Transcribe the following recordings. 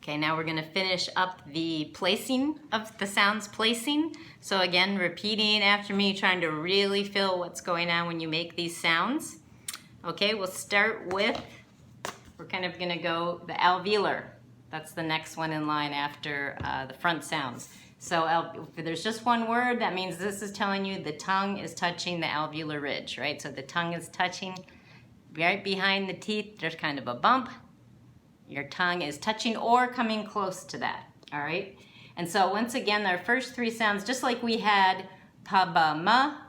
Okay, now we're gonna finish up the placing of the sounds placing. So again, repeating after me, trying to really feel what's going on when you make these sounds. Okay, we'll start with, we're kind of gonna go the alveolar. That's the next one in line after the front sounds. So if there's just one word, that means this is telling you the tongue is touching the alveolar ridge, right? So the tongue is touching right behind the teeth. There's kind of a bump. Your tongue is touching or coming close to that, all right? And so once again, our first three sounds, just like we had pabama,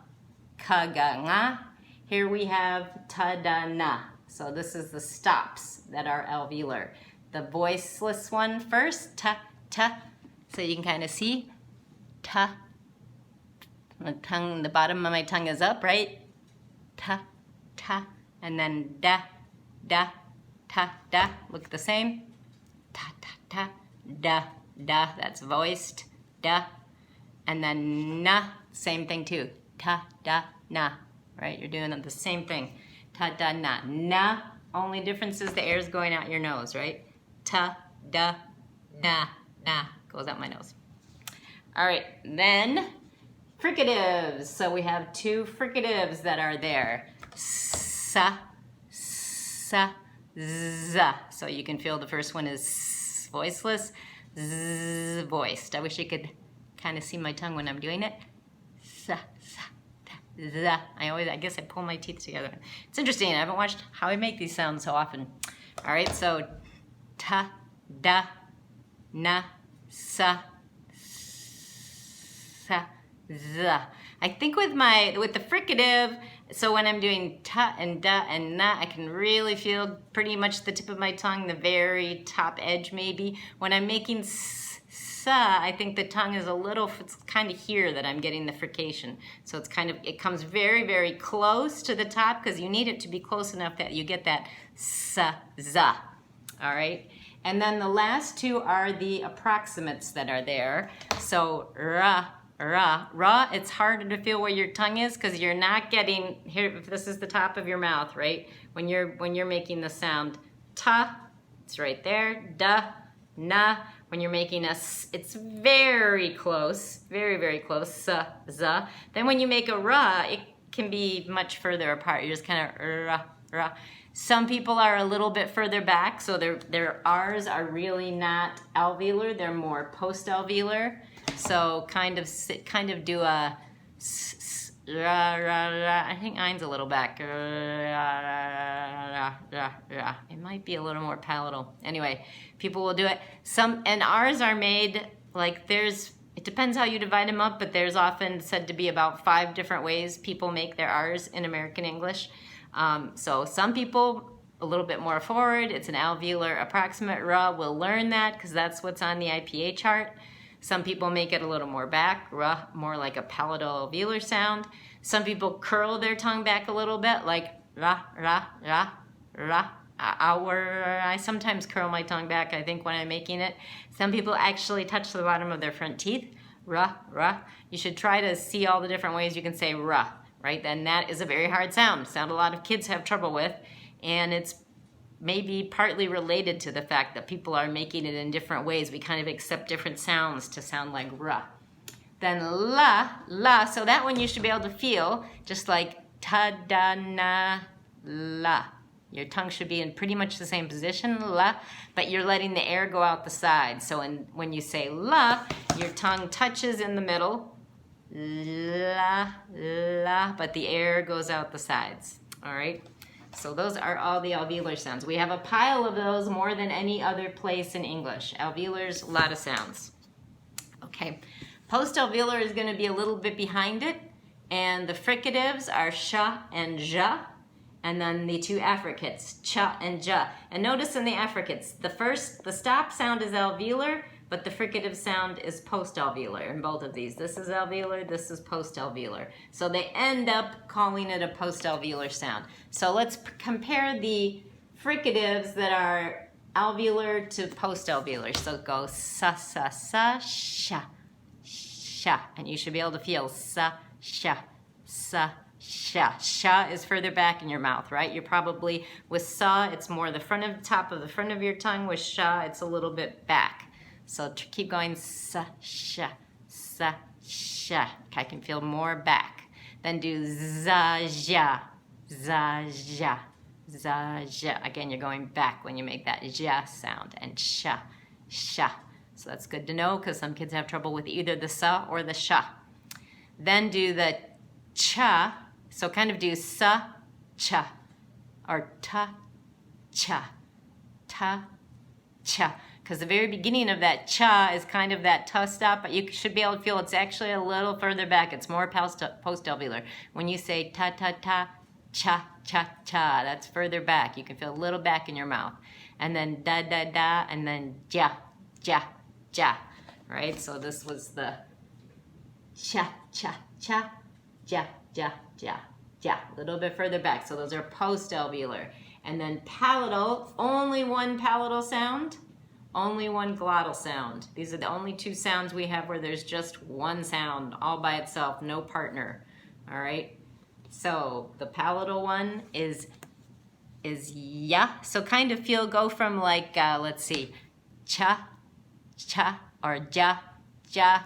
kaganga, here we have tadana. So this is the stops that are alveolar. The voiceless one first, ta, ta. So you can kind of see, ta. My tongue, the bottom of my tongue is up, right? Ta, ta. And then da, da, ta, da. Look the same. Ta, ta, ta, da, da. That's voiced. Da. And then na, same thing too. Ta, da, na. Right? You're doing the same thing. Ta, da, na. Na, only difference is the air is going out your nose, right? Ta, da, na, na. Goes out my nose. All right, then fricatives. So we have two fricatives that are there. Sa, sa, za. So you can feel the first one is voiceless, z, voiced. I wish you could kind of see my tongue when I'm doing it. Sa, sa, da, za. I guess I pull my teeth together. It's interesting. I haven't watched how I make these sounds so often. All right, so ta, da, na, sa, sa, za. I think with the fricative, so when I'm doing ta and da and na, I can really feel pretty much the tip of my tongue, the very top edge maybe. When I'm making sa, I think the tongue is a little, it's kind of here that I'm getting the frication. So it's kind of, it comes very, very close to the top because you need it to be close enough that you get that sa, za. All right? And then the last two are the approximates that are there. So ra, ra, ra, it's harder to feel where your tongue is because you're not getting, here, if this is the top of your mouth, right? When you're making the sound ta, it's right there, da, na. When you're making a s, it's very close, very, very close, sa, za. Then when you make a ra, it can be much further apart. You're just kind of ra, ra. Some people are a little bit further back, so their R's are really not alveolar, they're more post-alveolar. So kind of do a s, s, ra, ra, ra. I think mine's a little back. Ra, ra, ra, ra. It might be a little more palatal. Anyway, people will do it. And R's are made, like it depends how you divide them up, but there's often said to be about 5 different ways people make their R's in American English. So some people a little bit more forward, it's an alveolar approximate ra, will learn that because that's what's on the IPA chart. Some people make it a little more back, ra, more like a palatal alveolar sound. Some people curl their tongue back a little bit like ra, ra, ra, ra. I sometimes curl my tongue back, I think, when I'm making it. Some people actually touch the bottom of their front teeth, ra, ra. You should try to see all the different ways you can say ra. Right, then that is a very hard sound a lot of kids have trouble with, and it's maybe partly related to the fact that people are making it in different ways. We kind of accept different sounds to sound like ra. Then la, la, so that one you should be able to feel, just like ta, da, na, la. Your tongue should be in pretty much the same position, la, but you're letting the air go out the side. So when you say la, your tongue touches in the middle, la, la, but the air goes out the sides, all right? So those are all the alveolar sounds. We have a pile of those, more than any other place in English. Alveolars, a lot of sounds. Okay, postalveolar is gonna be a little bit behind it, and the fricatives are sha and ja, and then the two affricates, cha and ja. And notice in the affricates, the stop sound is alveolar, but the fricative sound is post-alveolar in both of these. This is alveolar, this is post-alveolar. So they end up calling it a post-alveolar sound. So let's compare the fricatives that are alveolar to post-alveolar. So go sa, sa, sa, sha, sha. And you should be able to feel sa, sha, sa, sha. Sha is further back in your mouth, right? You're probably, with sa, it's more the top of the front of your tongue. With sha, it's a little bit back. So keep going, sa, sha, sa, sha. I can feel more back. Then do za, ja, za, ja, za, ja. Again, you're going back when you make that ja sound, and sha, sha. So that's good to know because some kids have trouble with either the sa or the sha. Then do the cha. So kind of do sa, cha, or ta, cha, ta, cha. Because the very beginning of that cha is kind of that ta stop, but you should be able to feel it's actually a little further back. It's more postalveolar. When you say ta, ta, ta, cha, cha, cha, that's further back. You can feel a little back in your mouth. And then da, da, da, and then ja, ja, ja. Right? So this was the cha, cha, cha, ja, ja, ja, ja. A little bit further back. So those are postalveolar. And then palatal, only one palatal sound. Only one glottal sound. These are the only two sounds we have where there's just one sound all by itself, no partner. All right. So the palatal one is ya. So kind of go from like, let's see, cha, cha, or ja, ja,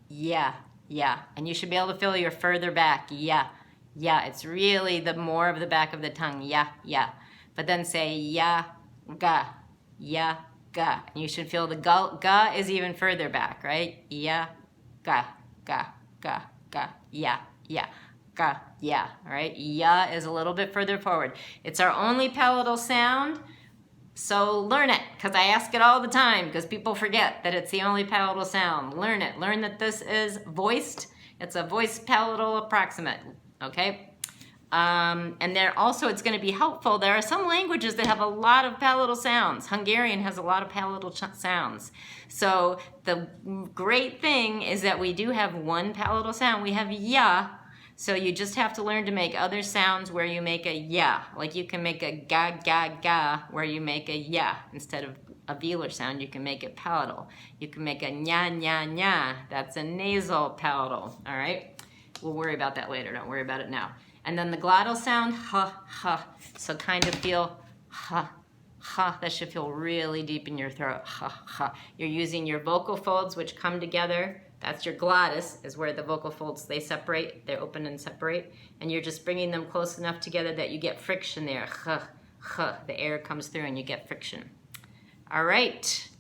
yeah, yeah. And you should be able to feel you're further back. Yeah, yeah. It's really the more of the back of the tongue. Yeah, yeah. But then say ya, ga, ya, ga. And you should feel the ga is even further back, right? Ya, ga, ga, ga, ga, ya, ya, ga, ya, all right? Ya is a little bit further forward. It's our only palatal sound, so learn it, because I ask it all the time, because people forget that it's the only palatal sound. Learn it. Learn that this is voiced. It's a voiced palatal approximate, okay? And there also, it's going to be helpful. There are some languages that have a lot of palatal sounds. Hungarian has a lot of palatal sounds. So the great thing is that we do have one palatal sound. We have ya. So you just have to learn to make other sounds where you make a ya. Like you can make a ga, ga, ga, where you make a ya. Instead of a velar sound, you can make it palatal. You can make a nya, nya, nya. That's a nasal palatal, all right? We'll worry about that later. Don't worry about it now. And then the glottal sound, ha, ha. So kind of feel ha, ha. That should feel really deep in your throat, ha, ha. You're using your vocal folds, which come together. That's your glottis, is where the vocal folds, they separate. They open and separate. And you're just bringing them close enough together that you get friction there. Ha, ha. The air comes through and you get friction. All right.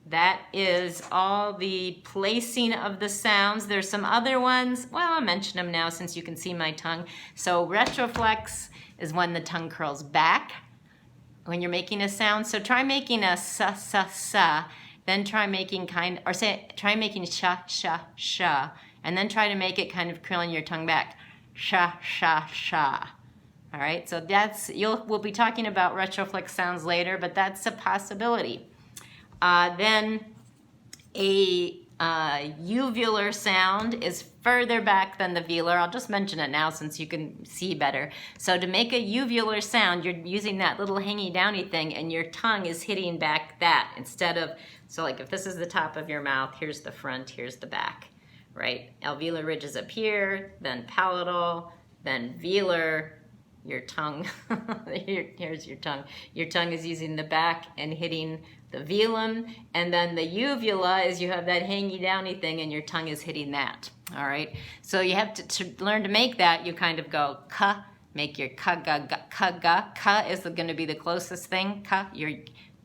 That is all the placing of the sounds. There's some other ones. Well, I'll mention them now since you can see my tongue. So retroflex is when the tongue curls back when you're making a sound. So try making a sa, sa, sa. Then try making try making sha, sha, sha. And then try to make it kind of curling your tongue back. Sha, sha, sha. All right, so we'll be talking about retroflex sounds later, but that's a possibility. Then a uvular sound is further back than the velar. I'll just mention it now since you can see better. So to make a uvular sound, you're using that little hangy downy thing and your tongue is hitting back that instead of, so like if this is the top of your mouth, here's the front, here's the back, right? Alveolar ridge is up here, then palatal, then velar, your tongue, here's your tongue. Your tongue is using the back and hitting the velum, and then the uvula is you have that hangy downy thing and your tongue is hitting that, all right? So you have to learn to make that, you kind of go ka, make your ka, ga, ga, ka, ga. Ka is going to be the closest thing, ka, your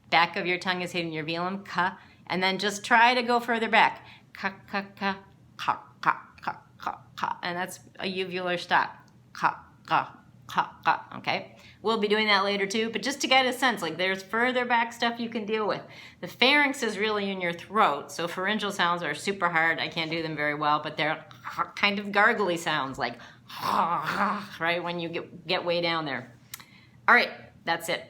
back of your tongue is hitting your velum, ka, and then just try to go further back, ka, ka, ka, ka, ka, ka, ka, ka, and that's a uvular stop, ka, ka, ka, ka, okay? We'll be doing that later too, but just to get a sense, like there's further back stuff you can deal with. The pharynx is really in your throat, so pharyngeal sounds are super hard. I can't do them very well, but they're kind of gargly sounds, like right when you get way down there. All right, that's it.